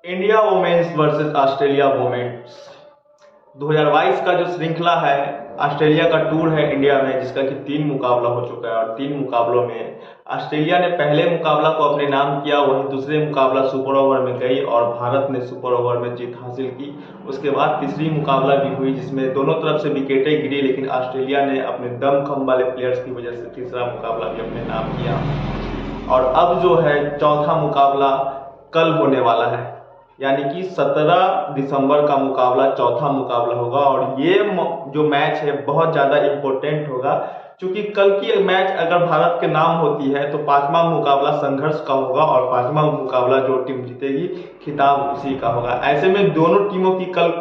India women's versus Australia women's 2022 का जो श्रृंखला है, ऑस्ट्रेलिया का टूर है इंडिया में, जिसका कि 3 मुकाबला हो चुका है। और 3 मुकाबलों में ऑस्ट्रेलिया ने पहले मुकाबला को अपने नाम किया, वहीं दूसरे मुकाबला सुपर ओवर में गई और भारत ने सुपर ओवर में जीत हासिल की। उसके बाद तीसरी मुकाबला भी हुई, जिसमें दोनों तरफ से विकेटें गिरी, लेकिन ऑस्ट्रेलिया ने अपने दमखम वाले प्लेयर्स की वजह से तीसरा मुकाबला भी अपने नाम किया। और अब जो है चौथा मुकाबला कल होने वाला है, यानी कि 17 दिसंबर का मुकाबला चौथा मुकाबला होगा। और ये जो मैच है बहुत ज़्यादा इम्पोर्टेंट होगा, क्योंकि कल की मैच अगर भारत के नाम होती है तो 5वां मुकाबला संघर्ष का होगा और 5वां मुकाबला जो टीम जीतेगी खिताब उसी का होगा। ऐसे में दोनों टीमों की कल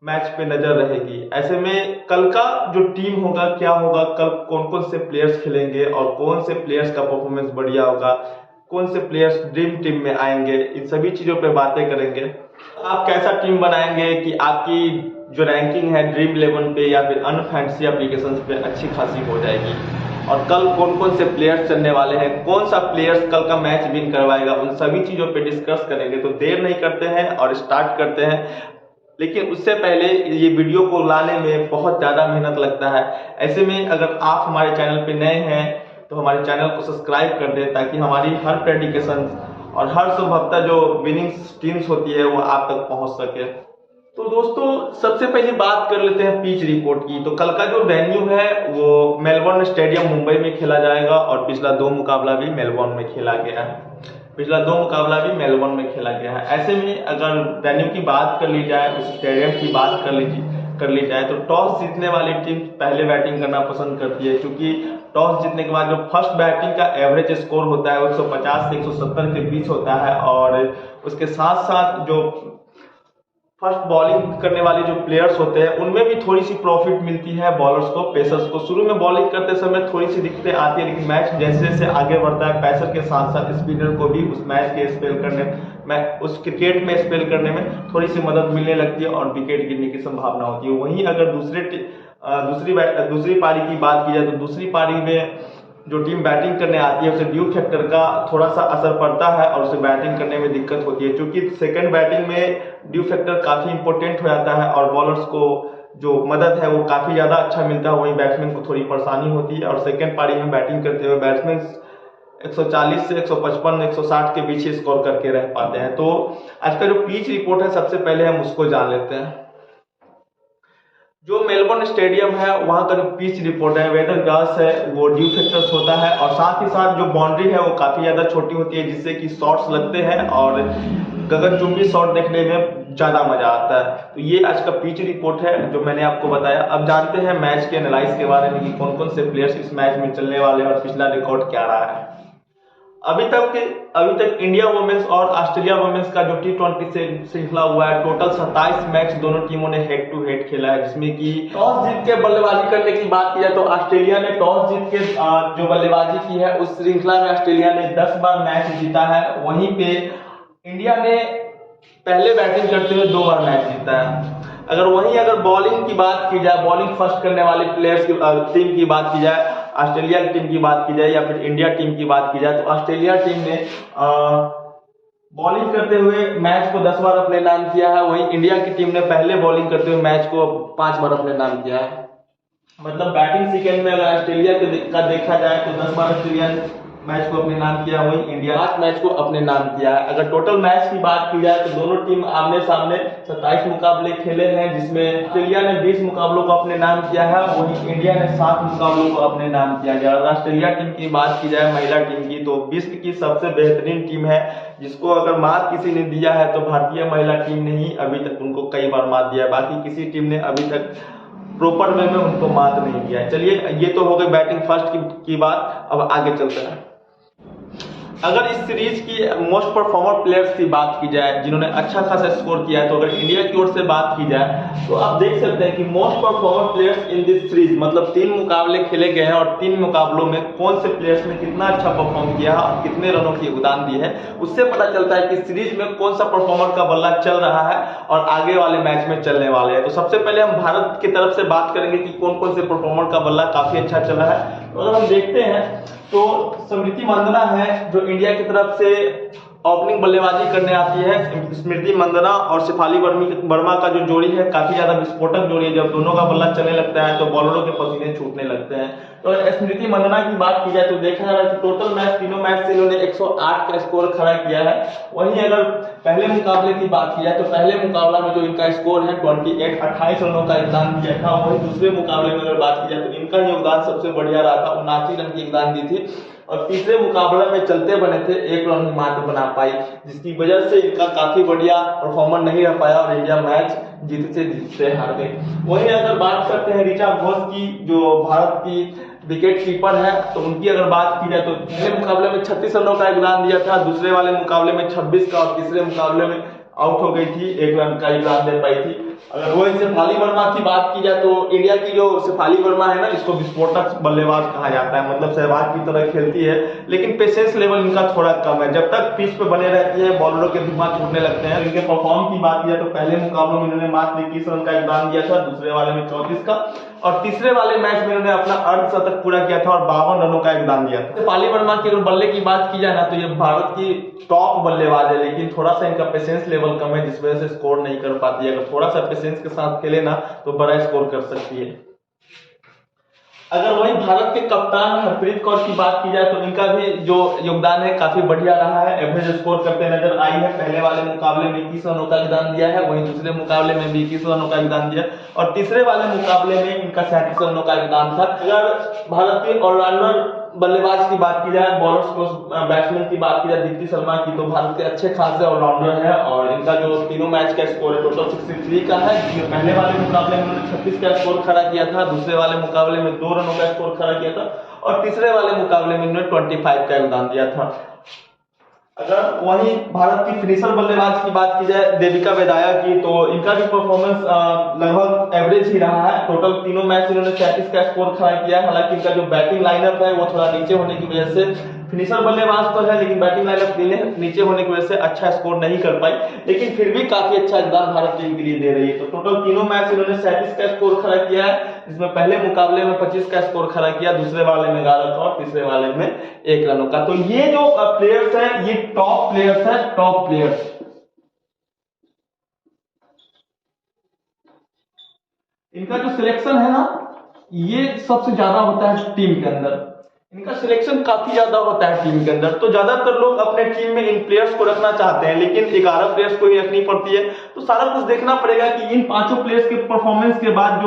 मैच पे नजर रहेगी। ऐसे में कल का जो टीम होगा, क्या होगा, कल कौन कौन से प्लेयर्स खेलेंगे और कौन से प्लेयर्स का परफॉर्मेंस बढ़िया होगा, कौन से प्लेयर्स ड्रीम टीम में आएंगे, इन सभी चीज़ों पे बातें करेंगे। आप कैसा टीम बनाएंगे कि आपकी जो रैंकिंग है ड्रीम 11 पे या फिर अन्य फैंटेसी एप्लीकेशंस पे अच्छी खासी हो जाएगी। और कल कौन कौन से प्लेयर्स चलने वाले हैं, कौन सा प्लेयर्स कल का मैच विन करवाएगा, उन सभी चीज़ों पे डिस्कस करेंगे। तो देर नहीं करते हैं और स्टार्ट करते हैं। लेकिन उससे पहले ये वीडियो को लाने में बहुत ज़्यादा मेहनत लगता है। ऐसे में अगर आप हमारे चैनल पे नए हैं तो हमारे चैनल को सब्सक्राइब कर दें, ताकि हमारी हर प्रेडिक्शन और हर संभवतः जो विनिंग टीम्स होती है वो आप तक पहुंच सके। तो दोस्तों, सबसे पहले बात कर लेते हैं पिच रिपोर्ट की। तो कल का जो वेन्यू है वो मेलबोर्न स्टेडियम मुंबई में खेला जाएगा और पिछला 2 मुकाबला भी मेलबोर्न में खेला गया है। ऐसे में अगर वेन्यू की बात कर ली जाए, उस स्टेडियम की बात कर ली जाए, तो टॉस जीतने वाली टीम पहले बैटिंग करना पसंद करती है, क्योंकि टॉस जीतने के बाद जो फर्स्ट बैटिंग का एवरेज स्कोर होता है वो 150 से 170 के बीच होता है। और उसके साथ साथ जो फर्स्ट बॉलिंग करने वाले जो प्लेयर्स होते हैं उनमें भी थोड़ी सी प्रॉफिट मिलती है बॉलर्स को, पेसर्स को। शुरू में बॉलिंग करते समय थोड़ी सी दिक्कतें आती है, लेकिन मैच जैसे जैसे आगे बढ़ता है, पेसर के साथ साथ स्पिनर को भी उस मैच के स्पेल करने में, उस क्रिकेट में स्पेल करने में थोड़ी सी मदद मिलने लगती है और विकेट गिरने की संभावना होती है। वहीं अगर दूसरी पारी की बात की जाए, तो दूसरी पारी में जो टीम बैटिंग करने आती है उसे ड्यू फैक्टर का थोड़ा सा असर पड़ता है और उसे बैटिंग करने में दिक्कत होती है, क्योंकि सेकंड बैटिंग में ड्यू फैक्टर काफ़ी इंपॉर्टेंट हो जाता है और बॉलर्स को जो मदद है वो काफ़ी ज़्यादा अच्छा मिलता है, वहीं बैट्समैन को थोड़ी परेशानी होती है। और सेकंड पारी में बैटिंग करते हुए बैट्समैन 140 से 155 160 के बीच स्कोर करके रह पाते हैं। तो आज का जो पिच रिपोर्ट है, सबसे पहले हम उसको जान लेते हैं। जो मेलबोर्न स्टेडियम है वहाँ का जो पिच रिपोर्ट है, वेदर ग्रास है, वो ड्यू फैक्टर्स होता है और साथ ही साथ जो बाउंड्री है वो काफ़ी ज़्यादा छोटी होती है, जिससे कि शॉट्स लगते हैं और गगनचुंबी शॉट देखने में ज़्यादा मज़ा आता है। तो ये आज का पिच रिपोर्ट है जो मैंने आपको बताया। अब जानते हैं मैच के एनालाइज के बारे में कि कौन कौन से प्लेयर्स इस मैच में चलने वाले हैं और पिछला रिकॉर्ड क्या रहा है। अभी तक इंडिया वुमेन्स और ऑस्ट्रेलिया वुमेन्स का जो T20 से श्रृंखला हुआ है, टोटल 27 मैच दोनों टीमों ने हेड टू हेड खेला है, जिसमें कि टॉस जीत के बल्लेबाजी करने की बात की जाए तो ऑस्ट्रेलिया ने टॉस जीत के जो बल्लेबाजी की है उस श्रृंखला में ऑस्ट्रेलिया ने 10 बार मैच जीता है। वहीं पे इंडिया ने पहले बैटिंग करते हुए 2 बार मैच जीता है। अगर बॉलिंग की बात की जाए, बॉलिंग फर्स्ट करने वाले प्लेयर्स की टीम की बात की जाए, ऑस्ट्रेलिया की टीम की बात की जाए या फिर इंडिया टीम की बात की जाए, तो ऑस्ट्रेलिया टीम ने बॉलिंग करते हुए मैच को 10 बार अपने नाम किया है। वहीं इंडिया की टीम ने पहले बॉलिंग करते हुए मैच को 5 बार अपने नाम किया है। मतलब बैटिंग सीक्वेंस में अगर ऑस्ट्रेलिया का देखा जाए तो 10 बार ऑस्ट्रेलिया ने मैच को अपने नाम किया, वहीं इंडिया 5 मैच को अपने नाम किया है। अगर टोटल मैच की बात की जाए तो दोनों टीम आमने सामने 27 मुकाबले खेले हैं, जिसमें ऑस्ट्रेलिया ने 20 मुकाबलों को अपने नाम किया है, वहीं इंडिया ने 7 मुकाबलों को अपने नाम किया गया। अगर ऑस्ट्रेलिया टीम की बात की जाए, महिला टीम की, तो विश्व की सबसे बेहतरीन टीम है, जिसको अगर मात किसी ने दिया है तो भारतीय महिला टीम ने ही अभी तक उनको कई बार मात दिया है। बाकी किसी टीम ने अभी तक प्रॉपर वे में उनको मात नहीं दिया है। चलिए, ये तो हो गई बैटिंग फर्स्ट की बात। अब आगे चलते हैं। अगर इस सीरीज की मोस्ट परफॉर्मर प्लेयर्स की बात की जाए जिन्होंने अच्छा खासा स्कोर किया है, तो अगर इंडिया की ओर से बात की जाए तो आप देख सकते हैं कि most performer players in this series, मतलब 3 मुकाबले खेले गए हैं और 3 मुकाबलों में कौन से प्लेयर्स ने कितना अच्छा परफॉर्म किया है और कितने रनों की योगदान दी है, उससे पता चलता है कि सीरीज में कौन सा परफॉर्मर का बल्ला चल रहा है और आगे वाले मैच में चलने वाले हैं। तो सबसे पहले हम भारत की तरफ से बात करेंगे कि कौन कौन से परफॉर्मर का बल्ला काफी अच्छा चला है। तो अगर हम देखते हैं तो स्मृति मंदाना है जो इंडिया की तरफ से ओपनिंग बल्लेबाजी करने आती है। स्मृति मंदाना और शेफाली वर्मा का जो जोड़ी है काफी ज्यादा विस्फोटक जोड़ी है। जब दोनों का बल्ला चलने लगता है तो बॉलरों के पसीने छूटने लगते हैं। तो स्मृति मंदाना की बात की जाए तो देखा जा रहा है कि टोटल मैच, तीनों मैच से इन्होंने 108 का स्कोर खड़ा किया है। वहीं अगर पहले मुकाबले की बात की जाए तो पहले मुकाबला में जो इनका स्कोर है 28 रनों का योगदान दिया था। वहीं दूसरे मुकाबले में अगर बात की जाए तो इनका योगदान सबसे बढ़िया रहा था, 79 रन की योगदान दी थी। और तीसरे मुकाबले में चलते बने थे, 1 रन ही मात्र बना पाई, जिसकी वजह से इनका काफी बढ़िया परफॉर्मेंस नहीं रह पाया और इंडिया मैच जीतते हार गई। वहीं अगर बात करते हैं ऋचा घोष की, जो भारत की विकेट कीपर है, तो उनकी अगर बात की जाए तो पहले मुकाबले में 36 रनों का योगदान दिया था, दूसरे वाले मुकाबले में 26 का, और तीसरे मुकाबले में आउट हो गई थी, 1 रन का योगदान दे पाई थी। अगर वही शेफाली वर्मा की बात की जाए तो इंडिया की जो शेफाली वर्मा है ना, इसको विस्फोटक बल्लेबाज कहा जाता है। मतलब सहवाग की तरह खेलती है, लेकिन पेशेंस लेवल इनका थोड़ा कम है। जब तक पिच पे बने रहती है बॉलरों के दिमाग छूटने लगते हैं। इनके परफॉर्म की बात की जाए तो पहले मुकाबलों में इन्होंने मात्र 21 रन का योगदान दिया था, दूसरे वाले में 34 का, और तीसरे वाले मैच में इन्होंने अपना अर्धशतक पूरा किया था और 52 रनों का योगदान दिया था। शेफाली वर्मा की अगर बल्ले की बात की जाए ना तो ये भारत की टॉप बल्लेबाज है, लेकिन थोड़ा सा इनका पेशेंस लेवल कम है, जिस वजह से स्कोर नहीं कर पाती है। अगर थोड़ा सा पेशेंस के साथ खेले ना तो बड़ा स्कोर कर सकती है। अगर वही भारत के कप्तान हरप्रीत कौर की बात की जाए तो इनका भी जो योगदान है काफी बढ़िया रहा है, एवरेज स्कोर करते नजर आई है। पहले वाले मुकाबले में 21 रनों का योगदान दिया है, वहीं दूसरे मुकाबले में भी 21 रनों का योगदान दिया, और तीसरे वाले मुकाबले में इनका 37 रनों का योगदान था। अगर भारत के ऑलराउंडर बल्लेबाज की बात की जाए, बॉलर्स को बैट्समैन की बात की जाए दीप्ति शर्मा की, तो भारत के अच्छे खासे ऑलराउंडर है और इनका जो तीनों मैच का स्कोर है टोटल 63 का है। पहले वाले मुकाबले में उन्होंने 36 का स्कोर खड़ा किया था, दूसरे वाले मुकाबले में 2 रनों का स्कोर खड़ा किया था, और तीसरे वाले मुकाबले में इन्होंने 25 का योगदान दिया था। अगर वहीं भारत की फिनिशर बल्लेबाज की बात की जाए देविका वेदाया की, तो इनका भी परफॉर्मेंस लगभग एवरेज ही रहा है। टोटल तीनों मैच इन्होंने 37 का स्कोर खड़ा किया है। हालांकि इनका जो बैटिंग लाइनअप है वो थोड़ा नीचे होने की वजह से, फिनिशर बल्लेबाज तो है लेकिन बैटिंग लाइनअप नीचे होने की वजह से अच्छा स्कोर नहीं कर पाई, लेकिन फिर भी काफी अच्छा योगदान भारत टीम के लिए दे रही है। तो टोटल तीनों मैच इन्होंने 37 का स्कोर खड़ा किया है, जिसमें पहले मुकाबले में 25 का स्कोर खड़ा किया, दूसरे वाले में 11 का और तीसरे वाले में 1 रनों का। तो ये जो प्लेयर्स है ये टॉप प्लेयर्स है, टॉप प्लेयर्स। इनका जो सिलेक्शन है ना ये सबसे ज्यादा होता है टीम के अंदर, इनका सिलेक्शन काफी ज्यादा होता है टीम के अंदर। तो ज्यादातर लोग अपने टीम में इन प्लेयर्स को रखना चाहते हैं, लेकिन 11 प्लेयर्स को ही रखनी पड़ती है। तो सारा कुछ देखना पड़ेगा कि इन 5 प्लेयर्स के परफॉर्मेंस के बाद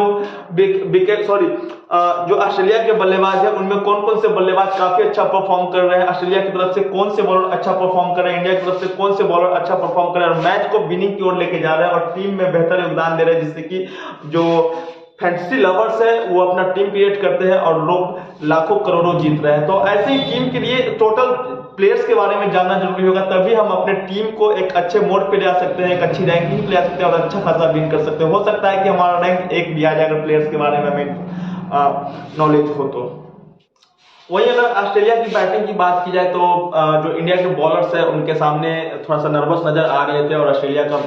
जो ऑस्ट्रेलिया के बल्लेबाज है उनमें कौन कौन से बल्लेबाज काफी अच्छा परफॉर्म कर रहे हैं, ऑस्ट्रेलिया की तरफ से कौन से बॉलर अच्छा परफॉर्म कर रहे हैं, इंडिया की तरफ से कौन से बॉलर अच्छा परफॉर्म कर रहे हैं, और मैच को विनिंग की ओर लेके जा रहे हैं और टीम में बेहतर योगदान दे रहे हैं, जिससे कि जो फैंटेसी लवर्स है वो अपना टीम क्रिएट करते हैं और लोग लाखों करोड़ों जीत रहे हैं। तो ऐसे ही टीम के लिए टोटल प्लेयर्स के बारे में जानना जरूरी होगा, तभी हम अपने टीम को एक अच्छे मोड पे ले आ सकते हैं, एक अच्छी रैंकिंग पे ले आ सकते हैं और अच्छा खासा विन कर सकते हैं। हो सकता है कि हमारा रैंक 1 भी आ जाए अगर प्लेयर्स के बारे में हमें नॉलेज हो। तो वही अगर ऑस्ट्रेलिया की बैटिंग की बात की जाए तो जो इंडिया के बॉलर्स है उनके सामने थोड़ा सा नर्वस नजर आ रहे थे, और ऑस्ट्रेलिया का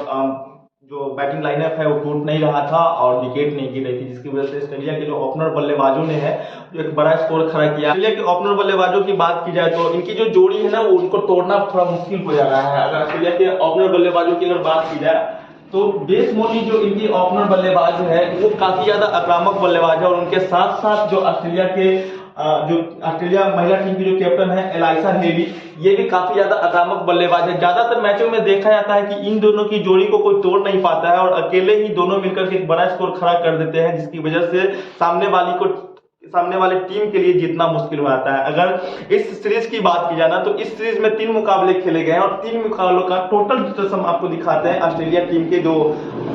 जो बैटिंग लाइनअप है वो टूट नहीं रहा था और विकेट नहीं गिर रही थी, जिसकी वजह से ऑस्ट्रेलिया के जो ओपनर बल्लेबाजों ने है जो एक बड़ा स्कोर खड़ा किया। ऑस्ट्रेलिया के ओपनर बल्लेबाजों की बात की जाए तो इनकी जो जोड़ी है ना वो उनको तोड़ना थोड़ा मुश्किल हो जा रहा है। अगर ऑस्ट्रेलिया के ओपनर बल्लेबाजों की अगर बात की जाए तो बेस मोनी जो इनकी ओपनर बल्लेबाज है वो काफी ज्यादा आक्रामक बल्लेबाज है, और उनके साथ साथ जो ऑस्ट्रेलिया महिला टीम की जो कैप्टन है एलाइसा हेली, ये भी काफी ज्यादा आक्रामक बल्लेबाज है। ज्यादातर मैचों में देखा जाता है कि इन दोनों की जोड़ी को कोई तोड़ नहीं पाता है और अकेले ही दोनों मिलकर के एक बड़ा स्कोर खड़ा कर देते हैं, जिसकी वजह से सामने वाले टीम के लिए जीतना मुश्किल हो जाता है। अगर इस सीरीज की बात की जाए ना तो इस सीरीज में 3 मुकाबले खेले गए हैं और 3 मुकाबलों का टोटल डिटेल्स हम आपको दिखाते हैं ऑस्ट्रेलिया टीम के जो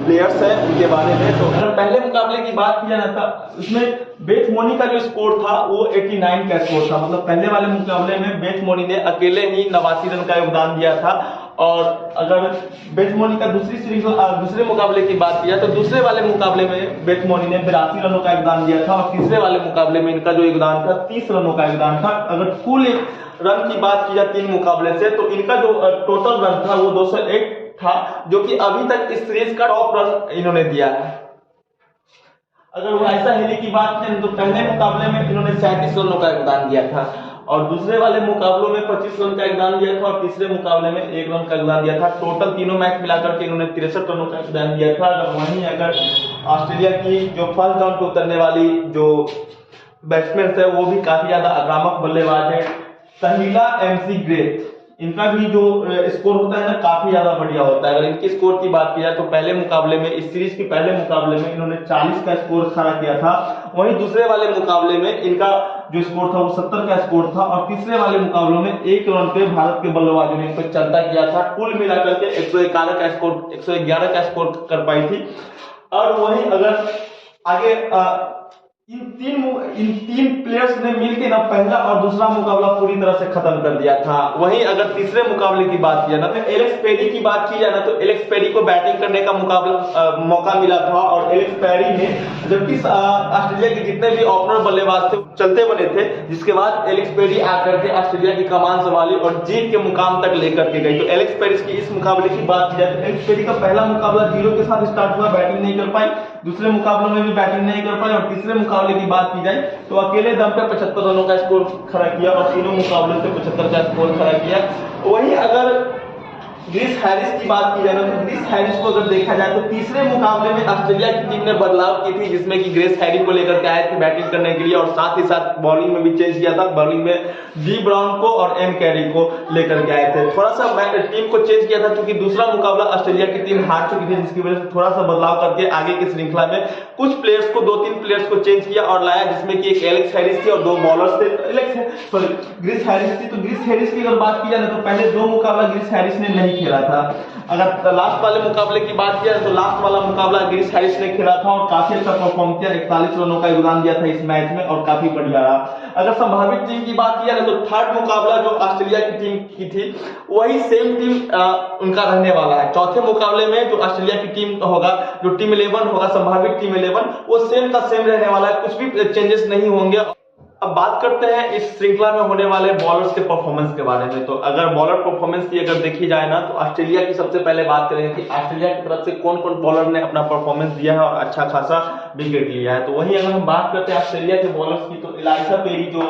प्लेयर्स हैं उनके बारे में। तो अगर पहले मुकाबले की बात की जाए ना था उसमें बेथ मोनी का जो स्कोर था वो 89 का स्कोर था। मतलब पहले वाले मुकाबले में बेथ मोनी ने अकेले ही 89 रन का योगदान दिया था, और अगर बेथ मोनी का दूसरे मुकाबले की बात की जाए तो दूसरे वाले मुकाबले में बेथ मोनी ने 82 रनों का योगदान दिया था, और तीसरे वाले मुकाबले में इनका जो योगदान था 30 रनों का योगदान था। अगर कुल रन की बात की जाए 3 मुकाबले से तो इनका जो टोटल रन था वो 201 था, जो कि अभी तक इस सीरीज का टॉप रन इन्होंने दिया है। अगर एलाइसा हेली की बात करें तो पहले मुकाबले में इन्होंने 37 रनों का योगदान दिया था, और दूसरे वाले मुकाबलों में 25 रन का योगदान दिया था और तीसरे मुकाबले में 1 रन का योगदान दिया था। टोटल तीनों मैच मिलाकर के इन्होंने 63 रनों का योगदान दिया था। अगर ऑस्ट्रेलिया की जो फर्स्ट डाउन पे उतरने वाली जो बैट्समैन है वो भी काफी ज्यादा आक्रामक बल्लेबाज है। सहीला एमसी ग्रे, इनका भी जो स्कोर होता है ना काफी ज्यादा बढ़िया होता है। अगर इनके स्कोर की बात की जाए तो पहले मुकाबले में, इस सीरीज के पहले मुकाबले में इन्होंने 40 का स्कोर खड़ा किया था। वहीं दूसरे वाले मुकाबले में इनका जो स्कोर था वो 70 का स्कोर था और तीसरे वाले मुकाबलों में 1 रन पे भारत के बल्लेबाजों ने इन पर चलता किया था। कुल मिलाकर के 111 का स्कोर कर पाई थी। और वहीं अगर आगे इन तीन प्लेयर्स ने मिलकर ना पहला और दूसरा मुकाबला पूरी तरह से खत्म कर दिया था। वहीं अगर तीसरे मुकाबले की बात की जाए ना तो एलेक्स पेरी की बात की जाए ना तो एलेक्स पेरी को बैटिंग करने का मौका मिला था और एलेक्स पेरी ने, जबकि ऑस्ट्रेलिया के जितने भी ओपनर बल्लेबाज थे चलते बने थे, जिसके बाद एलेक्स पेरी आकर के ऑस्ट्रेलिया की कमान संभाली और जीत के मुकाम तक लेकर के गई। तो एलेक्स पेरी की इस मुकाबले की बात की जाए तो एलेक्स पेरी का पहला मुकाबला 0 के साथ स्टार्ट हुआ, बैटिंग नहीं कर पाई। दूसरे मुकाबलों में भी बैटिंग नहीं कर पाई और तीसरे मुकाबले की बात की जाए तो अकेले दम पे 75 रनों का स्कोर खड़ा किया और तीनों मुकाबलों से 75 का स्कोर खड़ा किया। वहीं अगर ग्रीस हैरिस की बात की जाए तो ग्रीस हैरिस को अगर देखा जाए तो तीसरे मुकाबले में ऑस्ट्रेलिया की टीम ने बदलाव की थी, जिसमें कि ग्रेस हैरी को लेकर के आए थे बैटिंग करने के लिए और साथ ही साथ बॉलिंग में भी चेंज किया था। बॉलिंग में डी ब्राउन को और एम कैरी को लेकर के आए थे। थोड़ा सा टीम को चेंज किया था क्योंकि दूसरा मुकाबला ऑस्ट्रेलिया की टीम हार चुकी थी, जिसकी वजह से थोड़ा सा बदलाव करके आगे की श्रृंखला में कुछ प्लेयर्स को 2-3 प्लेयर्स को चेंज किया और लाया, जिसमें कि एक एलेक्स हैरिस थी और 2 बॉलर्स थे। ग्रीस हैरिस थी। तो ग्रीस हैरिस की अगर बात की जाए तो पहले 2 मुकाबला ग्रीस हैरिस ने नहीं खेला था। अगर लास्ट वाले मुकाबले की बात किया तो लास्ट वाला मुकाबला ग्रीस हैरिस ने खेला था और काफी अच्छा परफॉर्म किया, 41 रनों का योगदान दिया था इस मैच में और काफी बढ़िया रहा। अगर संभावित टीम की बात किया तो थर्ड मुकाबला जो ऑस्ट्रेलिया की टीम की थी वही सेम टीम उनका रहने वाला है। चौथे मुकाबले में जो ऑस्ट्रेलिया की टीम होगा, जो टीम 11 होगा, संभावित टीम 11, वो सेम का सेम रहने वाला है, कुछ भी चेंजेस नहीं होंगे। अब बात करते हैं इस श्रृंखला में होने वाले बॉलर्स के परफॉर्मेंस के बारे में। तो अगर बॉलर परफॉर्मेंस की अगर देखी जाए ना तो ऑस्ट्रेलिया की सबसे पहले बात करेंगे कि ऑस्ट्रेलिया की तरफ से कौन कौन बॉलर ने अपना परफॉर्मेंस दिया है और अच्छा खासा विकेट लिया है। तो वहीं अगर हम बात करते हैं ऑस्ट्रेलिया के बॉलर्स की तो एलिजा पेरी जो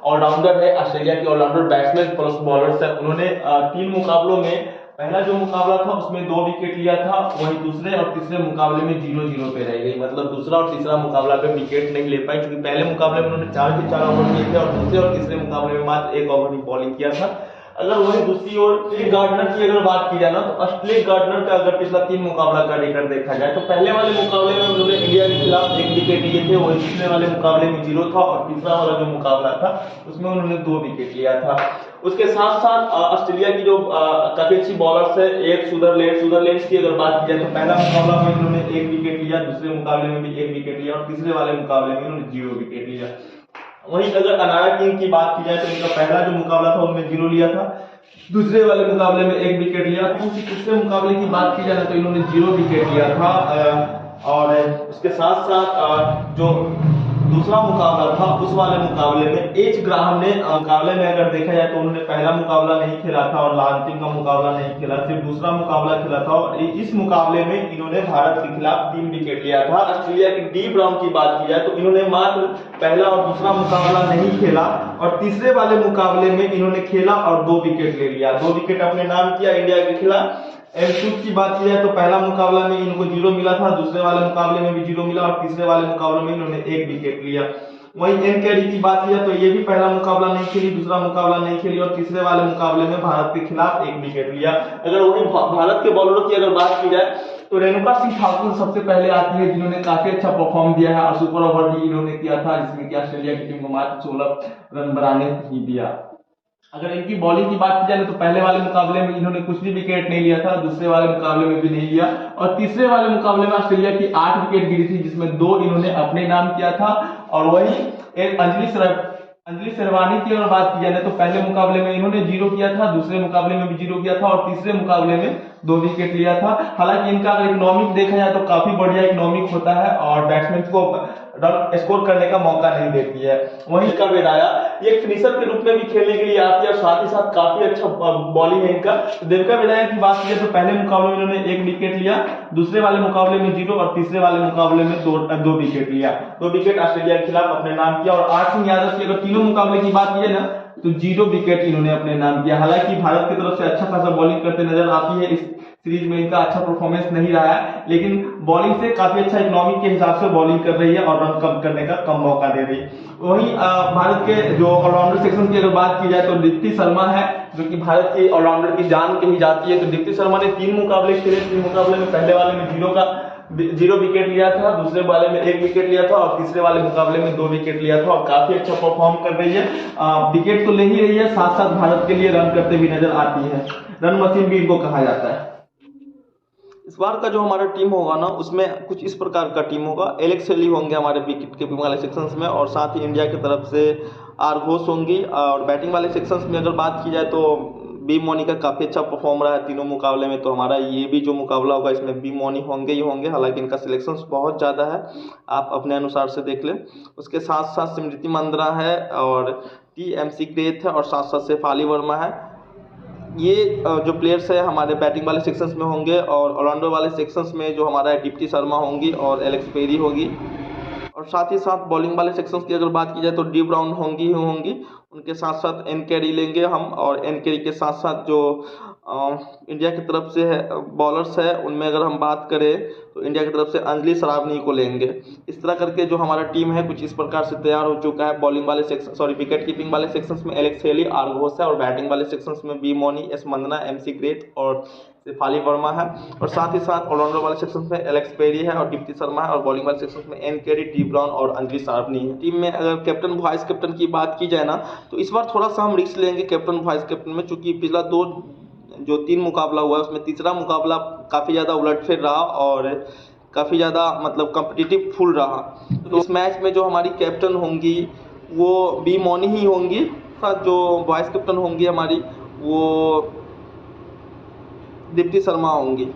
ऑलराउंडर है, ऑस्ट्रेलिया के ऑलराउंडर बैट्समैन प्लस बॉलर्स है, उन्होंने 3 मुकाबलों में पहला जो मुकाबला था उसमें 2 विकेट लिया था। वहीं दूसरे और तीसरे मुकाबले में 0-0 पे रह गई, मतलब दूसरा और तीसरा मुकाबला पे विकेट नहीं ले पाई, क्योंकि पहले मुकाबले में उन्होंने 4 के 4 ओवर किए थे और दूसरे और तीसरे मुकाबले में मात्र 1 ओवर ही बॉलिंग किया था। अगर वही दूसरी ओर स्प्लिट गार्डनर की अगर बात की जाए ना तो स्प्लिट गार्डनर का अगर पिछला 3 मुकाबला का रिकॉर्ड देखा जाए तो पहले वाले मुकाबले में उन्होंने इंडिया के खिलाफ 1 विकेट लिए थे, वही दूसरे वाले मुकाबले में 0 था और तीसरा वाला जो मुकाबला था उसमें उन्होंने 2 विकेट लिया था। उसके साथ साथ ऑस्ट्रेलिया की जो काफी अच्छी बॉलर्स है, एक सुदरलैंड की अगर बात की जाए तो पहला मुकाबला में इन्होंने 1 विकेट लिया, दूसरे मुकाबले में भी 1 विकेट लिया और तीसरे वाले मुकाबले में इन्होंने 0 विकेट लिया। वहीं अगर अनाया किंग की बात की जाए तो इनका पहला जो मुकाबला था उनमें 0 लिया था, दूसरे वाले मुकाबले में 1 विकेट लिया। तीसरे मुकाबले की बात की जाए तो इन्होंने 0 विकेट लिया था। और उसके साथ साथ जो दूसरा मुकाबला था उस वाले मुकाबले में एच ग्राहम ने मुकाबले में अगर देखा जाए तो उन्होंने पहला मुकाबला नहीं खेला था और अंतिम का मुकाबला नहीं खेला, सिर्फ दूसरा मुकाबला खेला था और इस मुकाबले में इन्होंने भारत के खिलाफ 3 विकेट लिया था। ऑस्ट्रेलिया की डी ब्राउन की बात की जाए तो इन्होंने मात्र पहला और दूसरा मुकाबला नहीं खेला और तीसरे वाले मुकाबले में इन्होंने खेला और 2 विकेट ले लिया, 2 विकेट अपने नाम किया इंडिया के खिलाफ। एमसूट की बात की जाए तो पहला मुकाबला में इनको 0 मिला था, दूसरे वाले मुकाबले में भी 0 मिला और तीसरे वाले मुकाबले में इन्होंने 1 विकेट लिया। वहीं एम कैरी की बात की जाए तो ये भी पहला मुकाबला नहीं खेली, दूसरा मुकाबला नहीं खेली और तीसरे वाले मुकाबले में भारत के खिलाफ 1 विकेट लिया। अगर वही भारत के बॉलरों की अगर बात की जाए तो रेणुका सिंह ठाकुर सबसे पहले आती है, जिन्होंने काफी अच्छा परफॉर्म दिया है और सुपर ओवर भी इन्होंने किया था, जिसमें कि ऑस्ट्रेलिया की टीम को मात्र 16 रन बनाने ही दिया। अगर इनकी बॉलिंग की बात की जाए तो पहले वाले मुकाबले में इन्होंने कुछ भी विकेट नहीं लिया था, दूसरे वाले मुकाबले में भी नहीं लिया और तीसरे वाले मुकाबले में ऑस्ट्रेलिया की 8 विकेट गिरी थी, जिसमें 2 इन्होंने अपने नाम किया था। और वही एक अंजलि सरवानी की अगर बात की जाए तो पहले मुकाबले में इन्होंने 0 किया था, दूसरे मुकाबले में भी 0 किया था और तीसरे मुकाबले में 2 विकेट लिया था। हालांकि इनका अगर इकोनॉमिक देखा जाए तो काफी बढ़िया इकोनॉमिक होता है और बैट्समैन को रन स्कोर करने का मौका नहीं देती है। वहीं का बेदाया ये एक फिनिशर के रूप में भी खेलने के लिए आती है और साथ ही साथ काफी अच्छा बॉलिंग है इनका। तो देविका विनायक की बात की तो पहले मुकाबले में इन्होंने 1 विकेट लिया, दूसरे वाले मुकाबले में 0 और तीसरे वाले मुकाबले में 2 विकेट लिया। 2 विकेट ऑस्ट्रेलिया के खिलाफ अपने नाम किया। और आर सिंह यादव की अगर तीनों मुकाबले की बात की ना तो 0 विकेट इन्होंने अपने नाम किया। हालांकि भारत की तरफ से अच्छा खासा बॉलिंग करते नजर आती है, इस सीरीज में इनका अच्छा परफॉर्मेंस नहीं रहा है, लेकिन बॉलिंग से काफी अच्छा इकोनॉमी के हिसाब से बॉलिंग कर रही है और रन कम करने का कम मौका दे रही है। वहीं भारत के जो ऑलराउंडर सेक्शन की अगर बात की जाए तो दीप्ति शर्मा है, जो कि भारत की ऑलराउंडर की जान कही जाती है। तो दीप्ति शर्मा ने 3 मुकाबले खेले। 3 मुकाबले में पहले वाले में 0 विकेट लिया था, दूसरे वाले में 1 विकेट लिया था और तीसरे वाले मुकाबले में 2 विकेट लिया था और काफी अच्छा परफॉर्म कर रही है। विकेट तो ले ही रही है, साथ साथ भारत के लिए रन करते भी नजर आती है। रन मशीन भी इनको कहा जाता है। इस बार का जो हमारा टीम होगा ना उसमें कुछ इस प्रकार का टीम होगा। एलेक्स हेली होंगे हमारे विकेट कीपिंग वाले सेक्शंस में और साथ ही इंडिया की तरफ से आर घोष होंगी। और बैटिंग वाले सेक्शंस में अगर बात की जाए तो बी मौनी का काफ़ी अच्छा परफॉर्म रहा है तीनों मुकाबले में। तो हमारा ये भी जो मुकाबला होगा इसमें बी मौनी होंगे ही होंगे, हालांकि इनका सिलेक्शंस बहुत ज़्यादा है, आप अपने अनुसार से देख लें। उसके साथ साथ स्मृति मंदना है और TMC ग्रेथ है और साथ साथ शेफाली वर्मा है। ये जो प्लेयर्स है हमारे बैटिंग वाले सेक्शंस में होंगे। और ऑलराउंडर वाले सेक्शंस में जो हमारा दीप्ति शर्मा होंगी और एलेक्स पेरी होगी। और साथ ही साथ बॉलिंग वाले सेक्शंस की अगर बात की जाए तो डी ब्राउन होंगी ही होंगी, उनके साथ साथ एन कैरी लेंगे हम। और एन कैरी के साथ साथ जो इंडिया की तरफ से है बॉलर्स है उनमें अगर हम बात करें तो इंडिया की तरफ से अंजलि सरावनी को लेंगे। इस तरह करके जो हमारा टीम है कुछ इस प्रकार से तैयार हो चुका है। बॉलिंग वाले सेक्शन विकेट कीपिंग वाले सेक्शंस में एलेक्स हेली, आर घोष है और बैटिंग वाले सेक्शंस में B Mooney, S Mandhana, MC Grath और शेफाली वर्मा है। और साथ ही साथ ऑलराउंडर वाले सेक्शंस में एलेक्स पेरी है और दीप्ति शर्मा है और बॉलिंग वाले सेक्शंस में एन कैरी, डी ब्राउन और अंजलि सरावनी है। टीम में अगर कैप्टन वाइस कैप्टन की बात की जाए ना तो इस बार थोड़ा सा हम रिस्क लेंगे कैप्टन वाइस कैप्टन में, चूंकि पिछला 3 मुकाबला हुआ है उसमें तीसरा मुकाबला काफ़ी ज़्यादा उलटफेर रहा और काफ़ी ज़्यादा मतलब कॉम्पिटिटिव फुल रहा। तो इस मैच में जो हमारी कैप्टन होंगी वो बी मौनी ही होंगी, साथ जो वाइस कैप्टन होंगी हमारी वो दीप्ति शर्मा होंगी।